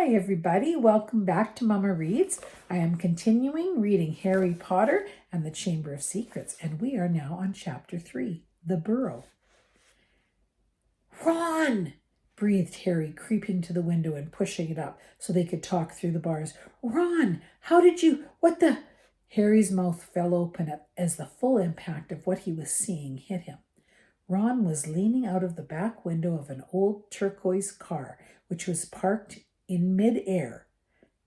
Hi everybody, welcome back to Mama Reads. I am continuing reading Harry Potter and the Chamber of Secrets, and we are now on chapter 3, The Burrow. Ron! Breathed Harry, creeping to the window and pushing it up so they could talk through the bars. Ron, how did you, what the... Harry's mouth fell open as the full impact of what he was seeing hit him. Ron was leaning out of the back window of an old turquoise car, which was parked in mid-air.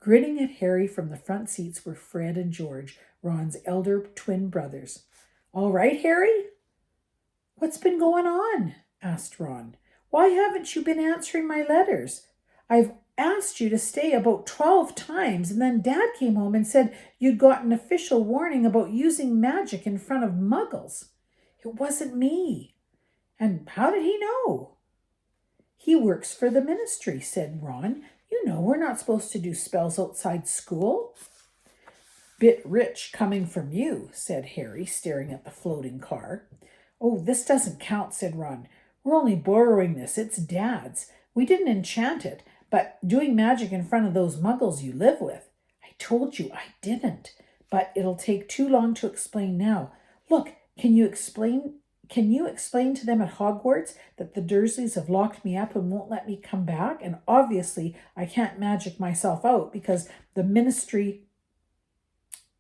Grinning at Harry from the front seats were Fred and George, Ron's elder twin brothers. All right, Harry? What's been going on? Asked Ron. Why haven't you been answering my letters? I've asked you to stay about 12 times, and then Dad came home and said you'd got an official warning about using magic in front of muggles. It wasn't me. And how did he know? He works for the ministry, said Ron. You know, we're not supposed to do spells outside school. Bit rich coming from you, said Harry, staring at the floating car. Oh, this doesn't count, said Ron. We're only borrowing this. It's Dad's. We didn't enchant it, but doing magic in front of those muggles you live with. I told you I didn't, but it'll take too long to explain now. Look, can you explain to them at Hogwarts that the Dursleys have locked me up and won't let me come back? And obviously I can't magic myself out because the ministry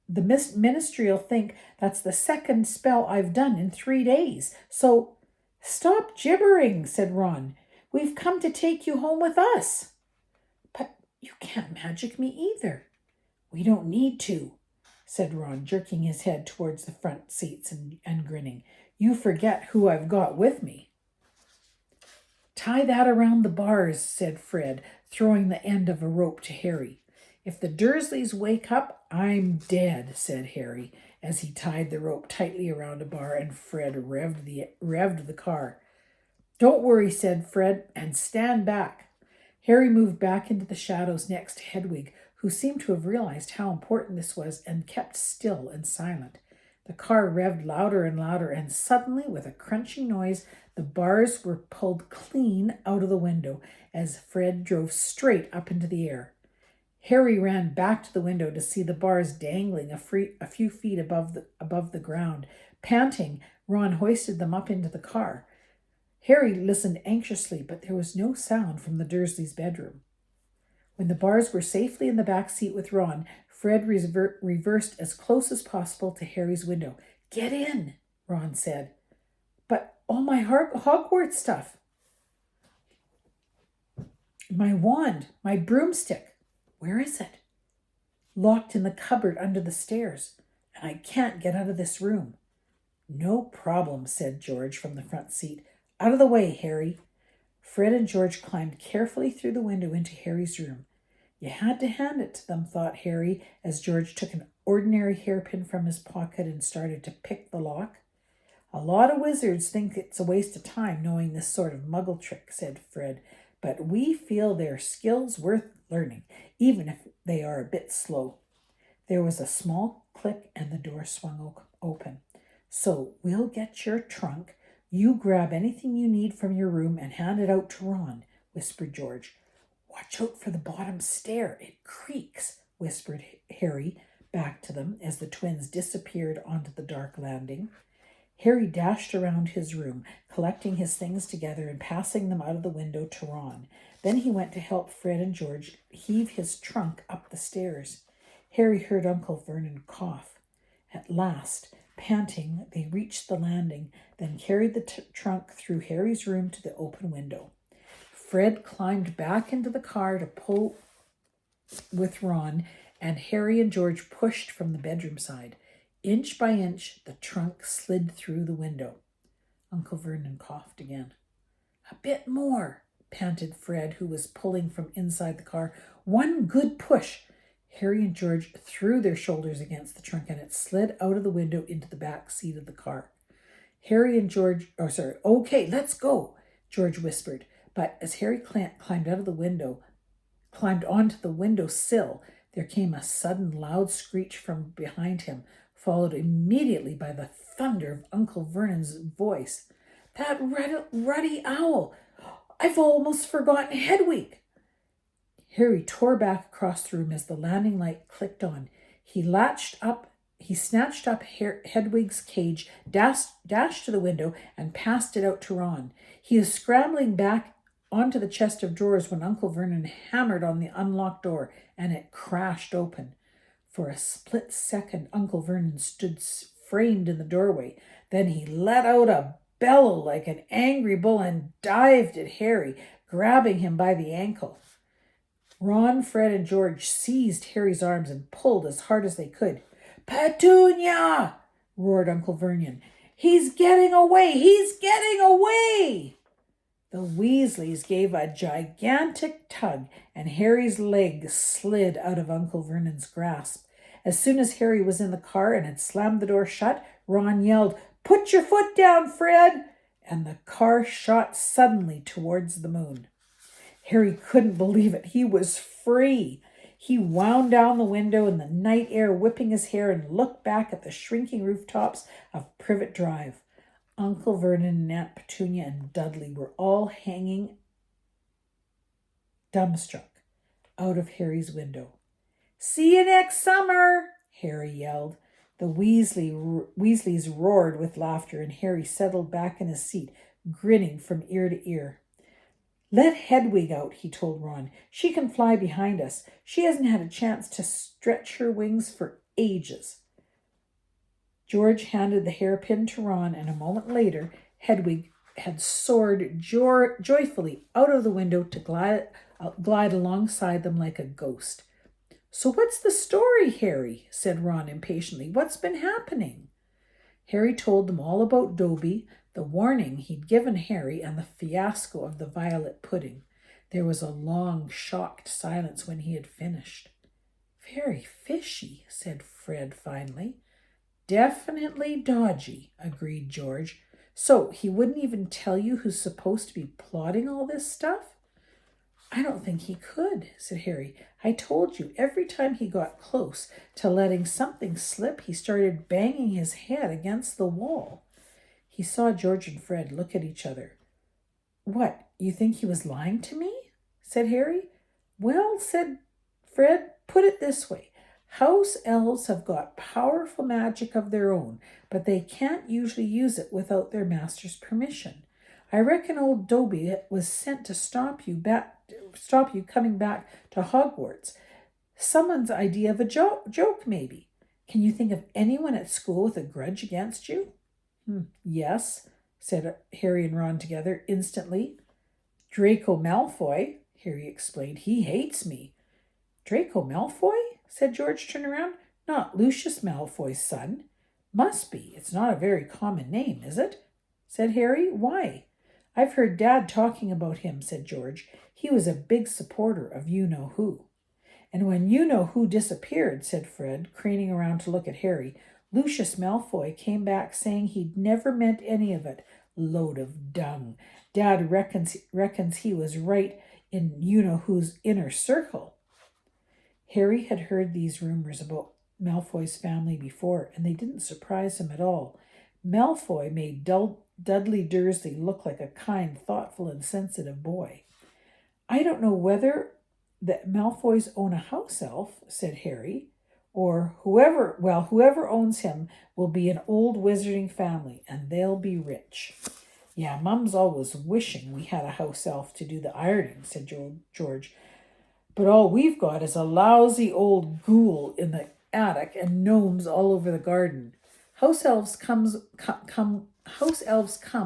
will think that's the second spell I've done in 3 days. So stop gibbering, said Ron. We've come to take you home with us. But you can't magic me either. We don't need to, said Ron, jerking his head towards the front seats and grinning. You forget who I've got with me. Tie that around the bars, said Fred, throwing the end of a rope to Harry. If the Dursleys wake up, I'm dead, said Harry, as he tied the rope tightly around a bar and Fred revved the car. Don't worry, said Fred, and stand back. Harry moved back into the shadows next to Hedwig, who seemed to have realized how important this was and kept still and silent. The car revved louder and louder, and suddenly, with a crunching noise, the bars were pulled clean out of the window as Fred drove straight up into the air. Harry ran back to the window to see the bars dangling a few feet above the ground. Panting, Ron hoisted them up into the car. Harry listened anxiously, but there was no sound from the Dursleys' bedroom. When the bars were safely in the back seat with Ron, Fred reversed as close as possible to Harry's window. Get in, Ron said. But all my Hogwarts stuff. My wand, my broomstick. Where is it? Locked in the cupboard under the stairs, and I can't get out of this room. No problem, said George from the front seat. Out of the way, Harry. Fred and George climbed carefully through the window into Harry's room. You had to hand it to them, thought Harry, as George took an ordinary hairpin from his pocket and started to pick the lock. A lot of wizards think it's a waste of time knowing this sort of muggle trick, said Fred, but we feel their skills worth learning, even if they are a bit slow. There was a small click and the door swung open. So we'll get your trunk. You grab anything you need from your room and hand it out to Ron, whispered George. Watch out for the bottom stair. It creaks, whispered Harry back to them as the twins disappeared onto the dark landing. Harry dashed around his room, collecting his things together and passing them out of the window to Ron. Then he went to help Fred and George heave his trunk up the stairs. Harry heard Uncle Vernon cough. At last, panting, they reached the landing, then carried the trunk through Harry's room to the open window. Fred climbed back into the car to pull with Ron, and Harry and George pushed from the bedroom side. Inch by inch, the trunk slid through the window. Uncle Vernon coughed again. A bit more, panted Fred, who was pulling from inside the car. One good push. Harry and George threw their shoulders against the trunk, and it slid out of the window into the back seat of the car. Okay, let's go, George whispered. But as Harry climbed onto the window sill, there came a sudden loud screech from behind him, followed immediately by the thunder of Uncle Vernon's voice. That ruddy owl! I've almost forgotten Hedwig. Harry tore back across the room as the landing light clicked on. He snatched up Hedwig's cage, dashed to the window, and passed it out to Ron. He was scrambling back onto the chest of drawers when Uncle Vernon hammered on the unlocked door, and it crashed open. For a split second, Uncle Vernon stood framed in the doorway. Then he let out a bellow like an angry bull and dived at Harry, grabbing him by the ankle. Ron, Fred, and George seized Harry's arms and pulled as hard as they could. "Petunia!" roared Uncle Vernon. "He's getting away! He's getting away!" The Weasleys gave a gigantic tug, and Harry's leg slid out of Uncle Vernon's grasp. As soon as Harry was in the car and had slammed the door shut, Ron yelled, "Put your foot down, Fred!" and the car shot suddenly towards the moon. Harry couldn't believe it. He was free. He wound down the window in the night air, whipping his hair, and looked back at the shrinking rooftops of Privet Drive. Uncle Vernon and Aunt Petunia and Dudley were all hanging dumbstruck out of Harry's window. "See you next summer," Harry yelled. The Weasleys roared with laughter, and Harry settled back in his seat, grinning from ear to ear. "Let Hedwig out," he told Ron. "She can fly behind us. She hasn't had a chance to stretch her wings for ages." George handed the hairpin to Ron, and a moment later, Hedwig had soared joyfully out of the window to glide alongside them like a ghost. "So what's the story, Harry?" said Ron impatiently. "What's been happening?" Harry told them all about Dobie, the warning he'd given Harry, and the fiasco of the violet pudding. There was a long, shocked silence when he had finished. "Very fishy," said Fred finally. "Definitely dodgy," agreed George. "So he wouldn't even tell you who's supposed to be plotting all this stuff?" "I don't think he could," said Harry. "I told you, every time he got close to letting something slip, he started banging his head against the wall." He saw George and Fred look at each other. "What, you think he was lying to me?" said Harry. "Well," said Fred, "put it this way. House elves have got powerful magic of their own, but they can't usually use it without their master's permission. I reckon old Dobie was sent to stop you coming back to Hogwarts. Someone's idea of a joke, maybe. Can you think of anyone at school with a grudge against you?" "Yes," said Harry and Ron together instantly. "Draco Malfoy," Harry explained. "He hates me." "Draco Malfoy?" said George, turning around. "Not Lucius Malfoy's son?" "Must be. It's not a very common name, is it?" said Harry. "Why?" "I've heard Dad talking about him," said George. "He was a big supporter of you-know-who." "And when you-know-who disappeared," said Fred, craning around to look at Harry, "Lucius Malfoy came back saying he'd never meant any of it. Load of dung. Dad reckons he was right in you-know-who's inner circle." Harry had heard these rumors about Malfoy's family before, and they didn't surprise him at all. Malfoy made Dudley Dursley look like a kind, thoughtful, and sensitive boy. "I don't know whether that Malfoys own a house elf," said Harry, "or whoever owns him will be an old wizarding family, and they'll be rich." "Yeah, Mum's always wishing we had a house elf to do the ironing," said George. "But all we've got is a lousy old ghoul in the attic and gnomes all over the garden. House elves come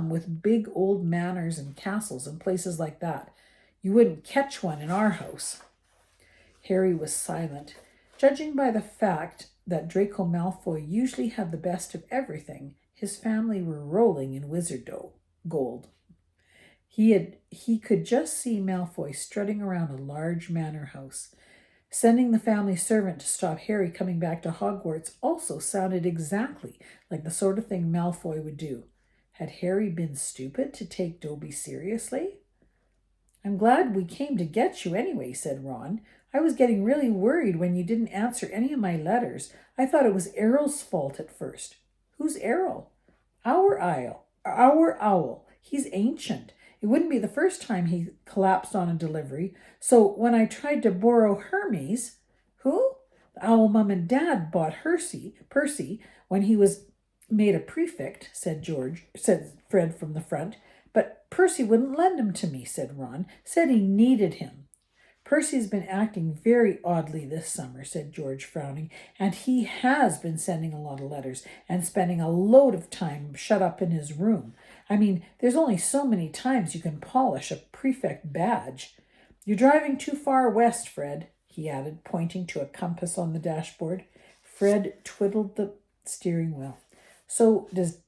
with big old manors and castles and places like that. You wouldn't catch one in our house." Harry was silent. Judging by the fact that Draco Malfoy usually had the best of everything, his family were rolling in wizard gold. He could just see Malfoy strutting around a large manor house. Sending the family servant to stop Harry coming back to Hogwarts also sounded exactly like the sort of thing Malfoy would do. Had Harry been stupid to take Dobie seriously? "I'm glad we came to get you anyway," said Ron. "I was getting really worried when you didn't answer any of my letters. I thought it was Errol's fault at first." "Who's Errol?" Our owl. He's ancient. It wouldn't be the first time he collapsed on a delivery. So when I tried to borrow Hermes, who? The owl mum and dad bought Percy, when he was made a prefect, said Fred from the front. But Percy wouldn't lend him to me, said Ron. Said he needed him. Percy's been acting very oddly this summer, said George, frowning, and he has been sending a lot of letters and spending a load of time shut up in his room. I mean, there's only so many times you can polish a prefect badge. You're driving too far west, Fred, he added, pointing to a compass on the dashboard. Fred twiddled the steering wheel. So does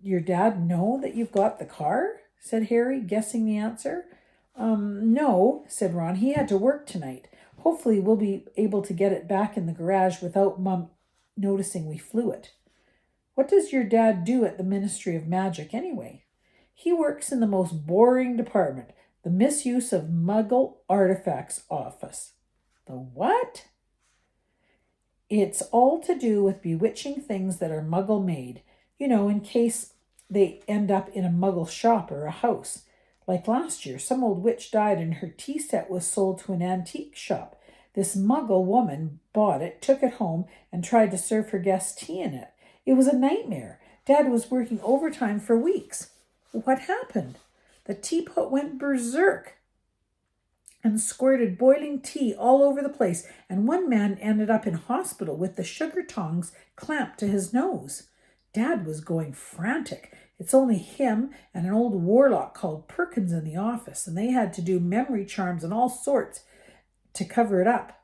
your dad know that you've got the car? Said Harry, guessing the answer. No, said Ron. He had to work tonight. Hopefully we'll be able to get it back in the garage without Mum noticing we flew it. What does your dad do at the Ministry of Magic anyway? He works in the most boring department, the Misuse of Muggle Artifacts Office. The what? It's all to do with bewitching things that are Muggle made, in case they end up in a Muggle shop or a house. Like last year, some old witch died and her tea set was sold to an antique shop. This Muggle woman bought it, took it home, and tried to serve her guests tea in it. It was a nightmare. Dad was working overtime for weeks. What happened? The teapot went berserk and squirted boiling tea all over the place, and one man ended up in hospital with the sugar tongs clamped to his nose. Dad was going frantic. It's only him and an old warlock called Perkins in the office, and they had to do memory charms and all sorts to cover it up.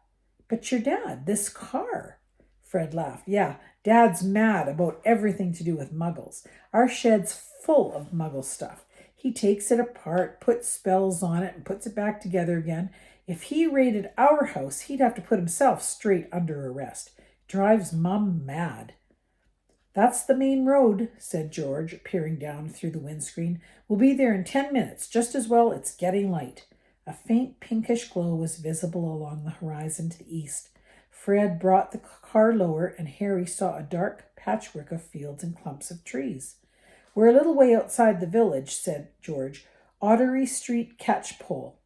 But your dad, this car, Fred laughed. Yeah, Dad's mad about everything to do with Muggles. Our shed's full of Muggle stuff. He takes it apart, puts spells on it, and puts it back together again. If he raided our house, he'd have to put himself straight under arrest. Drives Mum mad. That's the main road, said George, peering down through the windscreen. We'll be there in 10 minutes. Just as well, it's getting light. A faint pinkish glow was visible along the horizon to the east. Fred brought the car lower, and Harry saw a dark patchwork of fields and clumps of trees. We're a little way outside the village, said George. Ottery Street catchpole.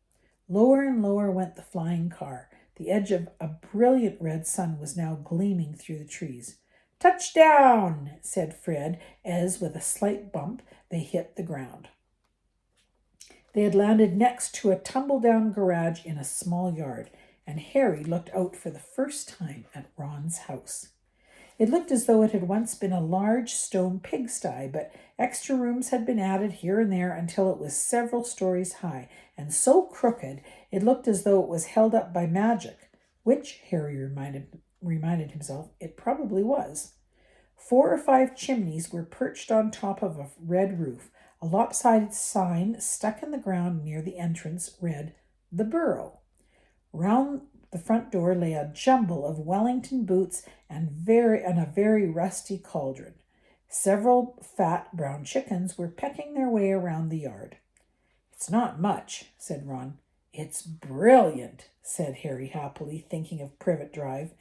Lower and lower went the flying car. The edge of a brilliant red sun was now gleaming through the trees. Touchdown, said Fred, as with a slight bump they hit the ground. They had landed next to a tumble-down garage in a small yard, and Harry looked out for the first time at Ron's house. It looked as though it had once been a large stone pigsty, but extra rooms had been added here and there until it was several stories high, and so crooked it looked as though it was held up by magic, which, Harry reminded himself, it probably was. 4 or 5 chimneys were perched on top of a red roof. A lopsided sign stuck in the ground near the entrance read, "The Burrow." Round the front door lay a jumble of Wellington boots and a very rusty cauldron. Several fat brown chickens were pecking their way around the yard. It's not much, said Ron. It's brilliant, said Harry happily, thinking of Privet Drive.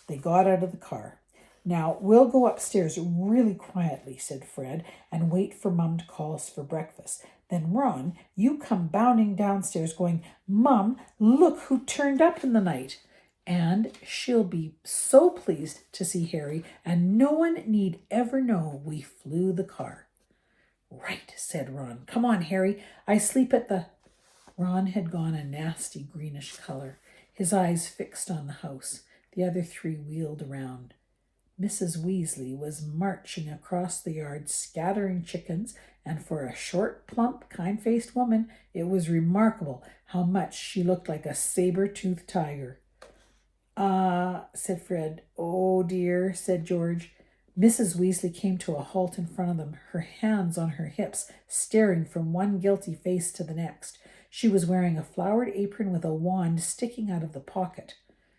They got out of the car. Now, we'll go upstairs really quietly, said Fred, and wait for Mum to call us for breakfast. Then, Ron, you come bounding downstairs going, Mum, look who turned up in the night. And she'll be so pleased to see Harry, and no one need ever know we flew the car. Right, said Ron. Come on, Harry. I sleep at the... Ron had gone a nasty greenish color, his eyes fixed on the house. The other 3 wheeled around. Mrs. Weasley was marching across the yard, scattering chickens, and for a short, plump, kind-faced woman, it was remarkable how much she looked like a saber-toothed tiger. Said Fred. Oh, dear, said George. Mrs. Weasley came to a halt in front of them, her hands on her hips, staring from one guilty face to the next. She was wearing a flowered apron with a wand sticking out of the pocket.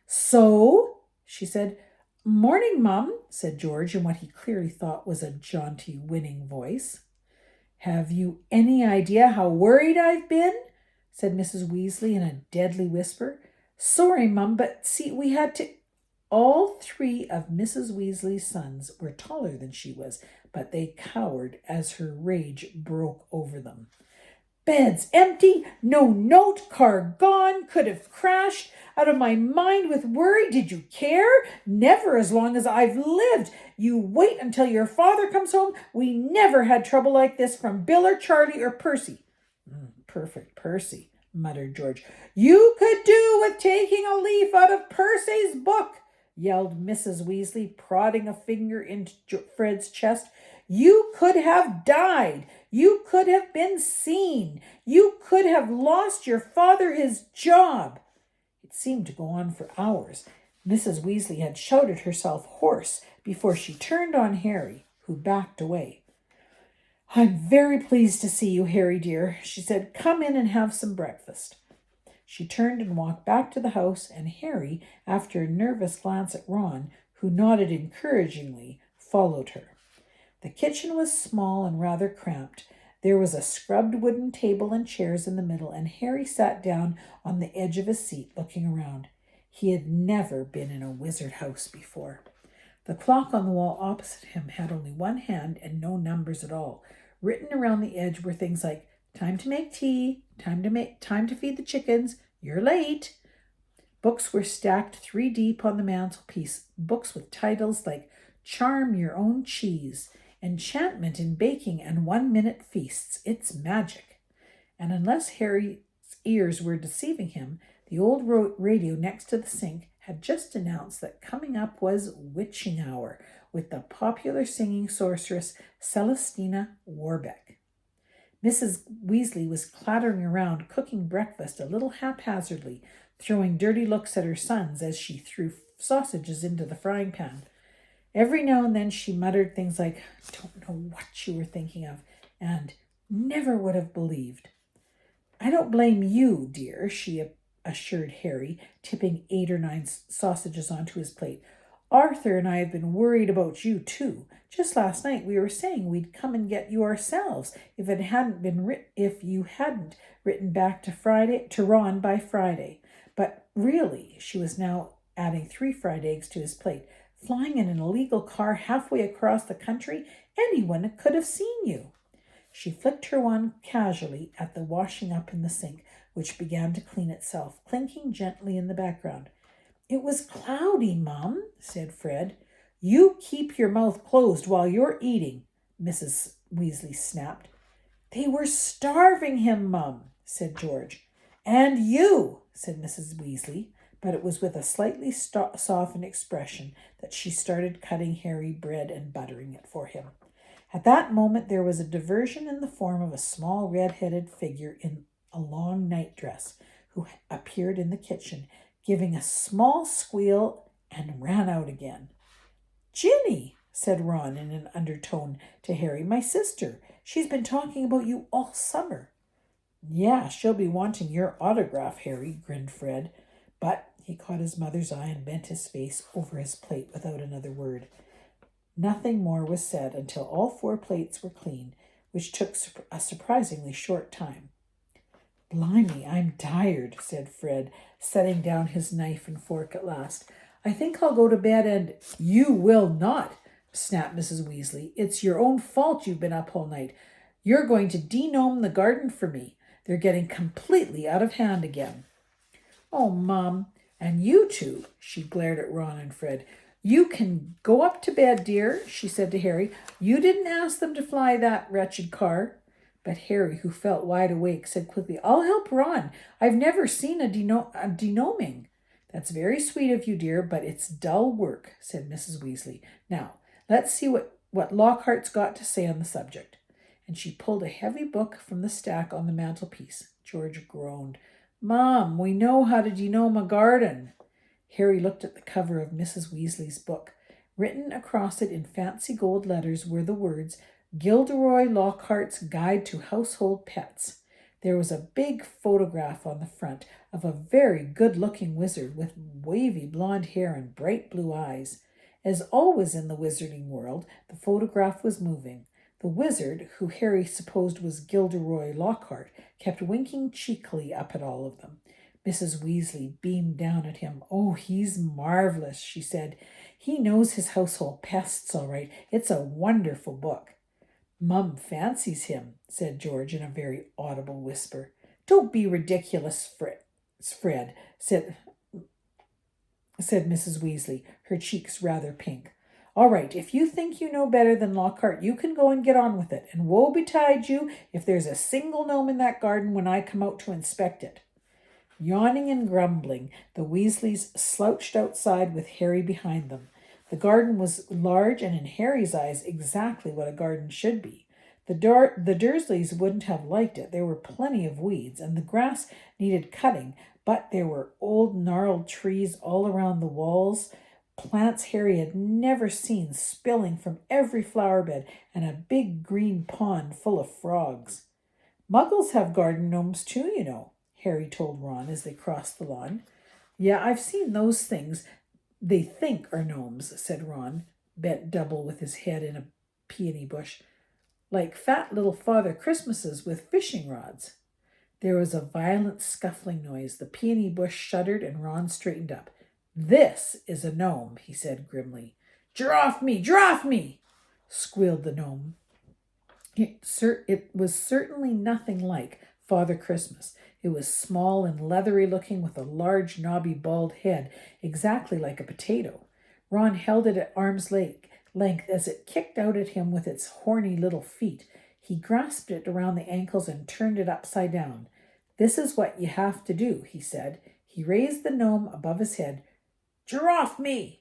So, she said. Morning, Mum, said George in what he clearly thought was a jaunty, winning voice. Have you any idea how worried I've been? Said Mrs. Weasley in a deadly whisper. Sorry, Mum, but see, we had to... All 3 of Mrs. Weasley's sons were taller than she was, but they cowered as her rage broke over them. Bed's empty, no note, car gone, could have crashed. Out of my mind with worry. Did you care? Never as long as I've lived. You wait until your father comes home. We never had trouble like this from Bill or Charlie or Percy. Perfect Percy, muttered George. You could do with taking a leaf out of Percy's book, yelled Mrs. Weasley, prodding a finger into Fred's chest. You could have died. You could have been seen. You could have lost your father his job. It seemed to go on for hours. Mrs. Weasley had shouted herself hoarse before she turned on Harry, who backed away. I'm very pleased to see you, Harry dear, she said. Come in and have some breakfast. She turned and walked back to the house, and Harry, after a nervous glance at Ron, who nodded encouragingly, followed her. The kitchen was small and rather cramped. There was a scrubbed wooden table and chairs in the middle, and Harry sat down on the edge of his seat, looking around. He had never been in a wizard house before. The clock on the wall opposite him had only one hand and no numbers at all. Written around the edge were things like, time to make tea, time to feed the chickens, you're late. Books were stacked 3 deep on the mantelpiece, books with titles like Charm Your Own Cheese, Enchantment in Baking, and 1-Minute Feasts. It's magic. And unless Harry's ears were deceiving him, the old radio next to the sink had just announced that coming up was Witching Hour with the popular singing sorceress Celestina Warbeck. Mrs. Weasley was clattering around cooking breakfast a little haphazardly, throwing dirty looks at her sons as she threw sausages into the frying pan. Every now and then she muttered things like, don't know what you were thinking of, and never would have believed. I don't blame you, dear, she assured Harry, tipping 8 or 9 sausages onto his plate. Arthur and I have been worried about you, too. Just last night we were saying we'd come and get you ourselves if you hadn't written back to Ron by Friday. But really, she was now adding 3 fried eggs to his plate. Flying in an illegal car halfway across the country, anyone could have seen you. She flicked her wand casually at the washing up in the sink, which began to clean itself, clinking gently in the background. It was cloudy, Mum, said Fred. You keep your mouth closed while you're eating, Mrs. Weasley snapped. They were starving him, Mum, said George. And you, said Mrs. Weasley, but it was with a slightly softened expression that she started cutting Harry bread and buttering it for him. At that moment there was a diversion in the form of a small red-headed figure in a long nightdress who appeared in the kitchen, giving a small squeal and ran out again. Ginny, said Ron in an undertone to Harry, my sister. She's been talking about you all summer. Yeah, she'll be wanting your autograph, Harry, grinned Fred. But he caught his mother's eye and bent his face over his plate without another word. Nothing more was said until all 4 plates were clean, which took a surprisingly short time. Blimey, I'm tired, said Fred, setting down his knife and fork at last. I think I'll go to bed and— You will not, snapped Mrs. Weasley. It's your own fault you've been up all night. You're going to de-gnome the garden for me. They're getting completely out of hand again. Oh, Mom, and you two, she glared at Ron and Fred. You can go up to bed, dear, she said to Harry. You didn't ask them to fly that wretched car. But Harry, who felt wide awake, said quickly, I'll help Ron. I've never seen a denoming. That's very sweet of you, dear, but it's dull work, said Mrs. Weasley. Now, let's see what Lockhart's got to say on the subject. And she pulled a heavy book from the stack on the mantelpiece. George groaned. Mom, we know how to denome a garden. Harry looked at the cover of Mrs. Weasley's book. Written across it in fancy gold letters were the words, Gilderoy Lockhart's Guide to Household Pets. There was a big photograph on the front of a very good-looking wizard with wavy blonde hair and bright blue eyes. As always in the wizarding world, the photograph was moving. The wizard, who Harry supposed was Gilderoy Lockhart, kept winking cheekily up at all of them. Mrs. Weasley beamed down at him. Oh, he's marvelous, she said. He knows his household pests all right. It's a wonderful book. Mum fancies him, said George in a very audible whisper. Don't be ridiculous, Fred, said Mrs. Weasley, her cheeks rather pink. All right, if you think you know better than Lockhart, you can go and get on with it, and woe betide you if there's a single gnome in that garden when I come out to inspect it. Yawning and grumbling, the Weasleys slouched outside with Harry behind them. The garden was large and in Harry's eyes exactly what a garden should be. The Dursleys wouldn't have liked it. There were plenty of weeds, and the grass needed cutting, but there were old gnarled trees all around the walls, plants Harry had never seen spilling from every flower bed, and a big green pond full of frogs. Muggles have garden gnomes too, you know, Harry told Ron as they crossed the lawn. Yeah, I've seen those things they think are gnomes, said Ron, bent double with his head in a peony bush, like fat little Father Christmases with fishing rods. There was a violent scuffling noise. The peony bush shuddered and Ron straightened up. This is a gnome, he said grimly. Draw me, draw me, squealed the gnome. It was certainly nothing like Father Christmas. It was small and leathery looking with a large knobby bald head, exactly like a potato. Ron held it at arm's length as it kicked out at him with its horny little feet. He grasped it around the ankles and turned it upside down. This is what you have to do, he said. He raised the gnome above his head. Giraffe me!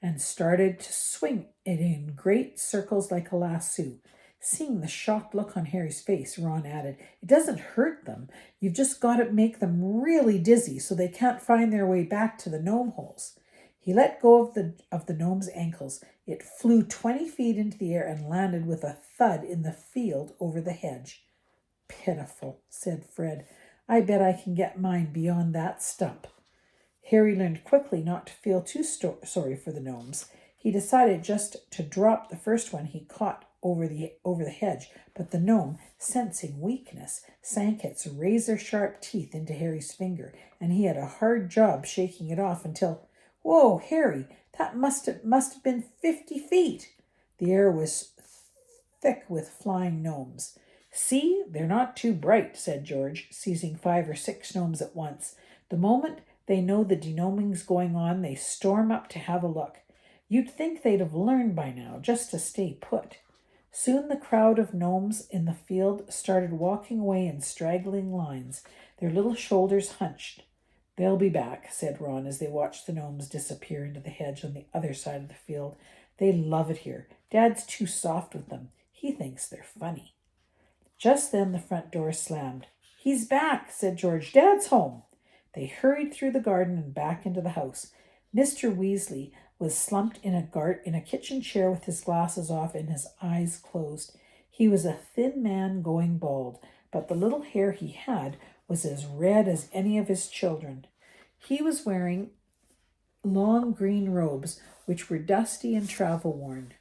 And started to swing it in great circles like a lasso. Seeing the shocked look on Harry's face, Ron added, It doesn't hurt them. You've just got to make them really dizzy so they can't find their way back to the gnome holes. He let go of the gnome's ankles. It flew 20 feet into the air and landed with a thud in the field over the hedge. Pitiful, said Fred. I bet I can get mine beyond that stump. Harry learned quickly not to feel too sorry for the gnomes. He decided just to drop the first one he caught over the hedge, but the gnome, sensing weakness, sank its razor-sharp teeth into Harry's finger, and he had a hard job shaking it off until, Whoa, Harry, that must have been 50 feet. The air was thick with flying gnomes. See, they're not too bright, said George, seizing 5 or 6 gnomes at once. The moment they know the denoming's going on, they storm up to have a look. You'd think they'd have learned by now just to stay put. Soon the crowd of gnomes in the field started walking away in straggling lines, their little shoulders hunched. They'll be back, said Ron as they watched the gnomes disappear into the hedge on the other side of the field. They love it here. Dad's too soft with them. He thinks they're funny. Just then the front door slammed. He's back, said George. Dad's home. They hurried through the garden and back into the house. Mr. Weasley was slumped in a kitchen chair with his glasses off and his eyes closed. He was a thin man going bald, but the little hair he had was as red as any of his children. He was wearing long green robes, which were dusty and travel-worn.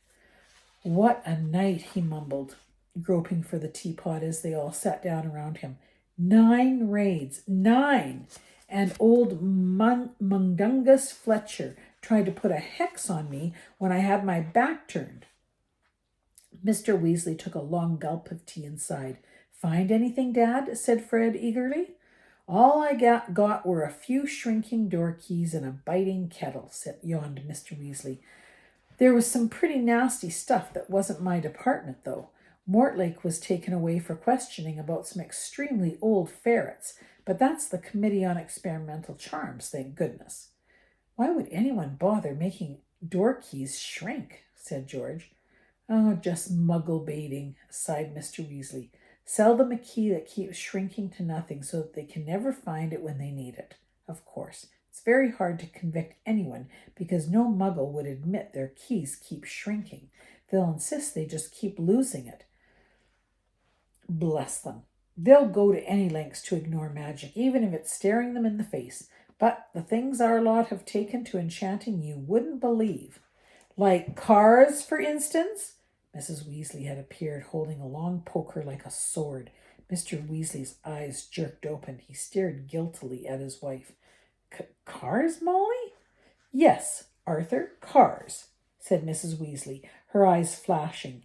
What a night, he mumbled, groping for the teapot as they all sat down around him. 9 raids, 9! And old Mundungus Fletcher tried to put a hex on me when I had my back turned. Mr. Weasley took a long gulp of tea and sighed. Find anything, Dad? Said Fred eagerly. All I got were a few shrinking door keys and a biting kettle, yawned Mr. Weasley. There was some pretty nasty stuff that wasn't my department, though. Mortlake was taken away for questioning about some extremely old ferrets, but that's the Committee on Experimental Charms, thank goodness. Why would anyone bother making door keys shrink? Said George. Oh, just muggle baiting, sighed Mr. Weasley. Sell them a key that keeps shrinking to nothing so that they can never find it when they need it. Of course, it's very hard to convict anyone because no muggle would admit their keys keep shrinking. They'll insist they just keep losing it. Bless them. They'll go to any lengths to ignore magic, even if it's staring them in the face. But the things our lot have taken to enchanting you wouldn't believe. Like cars, for instance? Mrs. Weasley had appeared, holding a long poker like a sword. Mr. Weasley's eyes jerked open. He stared guiltily at his wife. Cars, Molly? Yes, Arthur, cars, said Mrs. Weasley, her eyes flashing.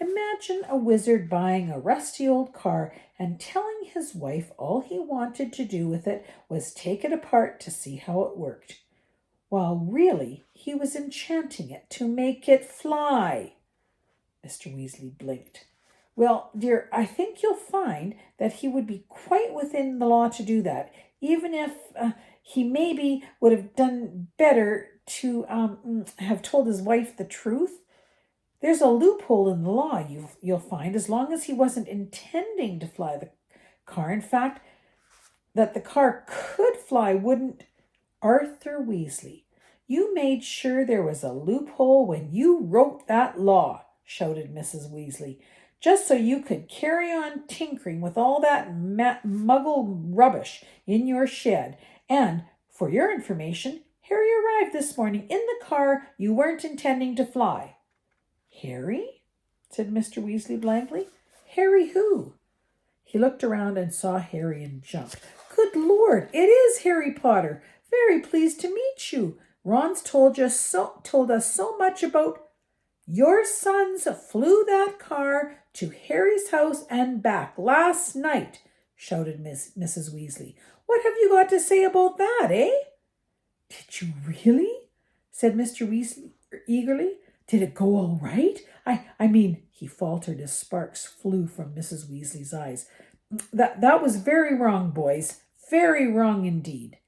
Imagine a wizard buying a rusty old car and telling his wife all he wanted to do with it was take it apart to see how it worked, while really he was enchanting it to make it fly. Mr. Weasley blinked. Well, dear, I think you'll find that he would be quite within the law to do that, even if he maybe would have done better to have told his wife the truth. There's a loophole in the law, you'll find, as long as he wasn't intending to fly the car. In fact, that the car could fly, wouldn't Arthur Weasley? You made sure there was a loophole when you wrote that law, shouted Mrs. Weasley, just so you could carry on tinkering with all that muggle rubbish in your shed. And, for your information, Harry arrived this morning in the car you weren't intending to fly. Harry? Said Mr. Weasley blankly. Harry who? He looked around and saw Harry and jumped. Good Lord, it is Harry Potter. Very pleased to meet you. Ron's told us so much about... Your sons flew that car to Harry's house and back last night, shouted Mrs. Weasley. What have you got to say about that, eh? Did you really? Said Mr. Weasley eagerly. Did it go all right? I mean, he faltered as sparks flew from Mrs. Weasley's eyes. That was very wrong, boys. Very wrong indeed.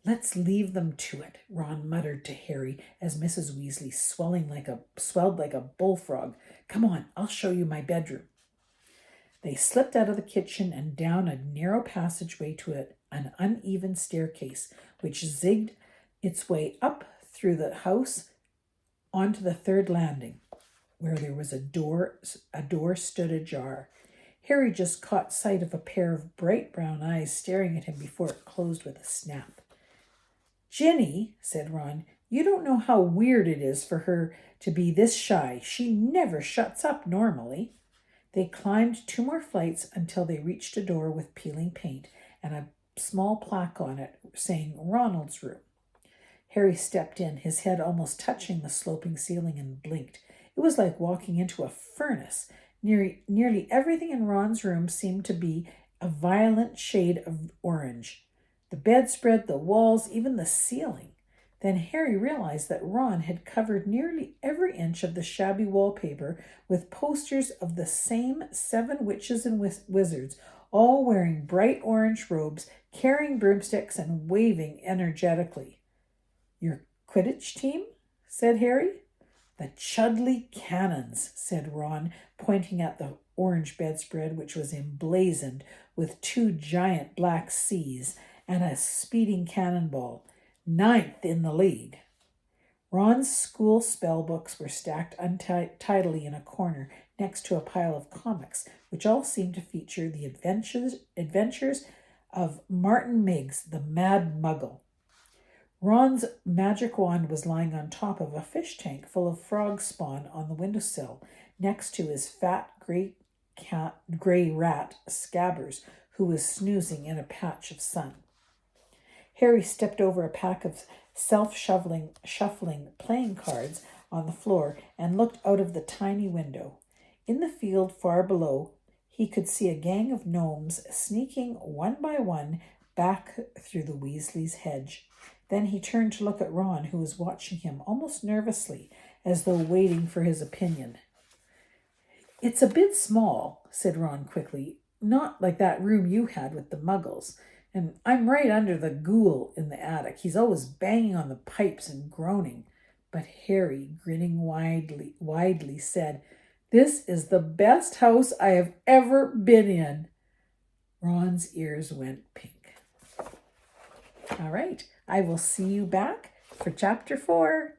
Let's leave them to it, Ron muttered to Harry as Mrs. Weasley swelled like a bullfrog. Come on, I'll show you my bedroom. They slipped out of the kitchen and down a narrow passageway to an uneven staircase, which zigged its way up through the house onto the third landing, where there was a door stood ajar. Harry just caught sight of a pair of bright brown eyes staring at him before it closed with a snap. Ginny, said Ron, you don't know how weird it is for her to be this shy. She never shuts up normally. They climbed 2 more flights until they reached a door with peeling paint and a small plaque on it saying Ronald's room. Harry stepped in, his head almost touching the sloping ceiling, and blinked. It was like walking into a furnace. Nearly everything in Ron's room seemed to be a violent shade of orange. The bedspread, the walls, even the ceiling. Then Harry realized that Ron had covered nearly every inch of the shabby wallpaper with posters of the same 7 witches and wizards, all wearing bright orange robes, carrying broomsticks, and waving energetically. Your Quidditch team? Said Harry. The Chudley Cannons, said Ron, pointing at the orange bedspread, which was emblazoned with 2 giant black C's and a speeding cannonball, 9th in the league. Ron's school spell books were stacked untidily in a corner next to a pile of comics, which all seemed to feature the adventures of Martin Miggs, the Mad Muggle. Ron's magic wand was lying on top of a fish tank full of frog spawn on the windowsill, next to his fat gray rat, Scabbers, who was snoozing in a patch of sun. Harry stepped over a pack of shuffling playing cards on the floor and looked out of the tiny window. In the field far below, he could see a gang of gnomes sneaking one by one back through the Weasleys' hedge. Then he turned to look at Ron, who was watching him almost nervously, as though waiting for his opinion. It's a bit small, said Ron quickly. Not like that room you had with the muggles. And I'm right under the ghoul in the attic. He's always banging on the pipes and groaning. But Harry, grinning widely, said, This is the best house I have ever been in. Ron's ears went pink. All right, I will see you back for chapter 4.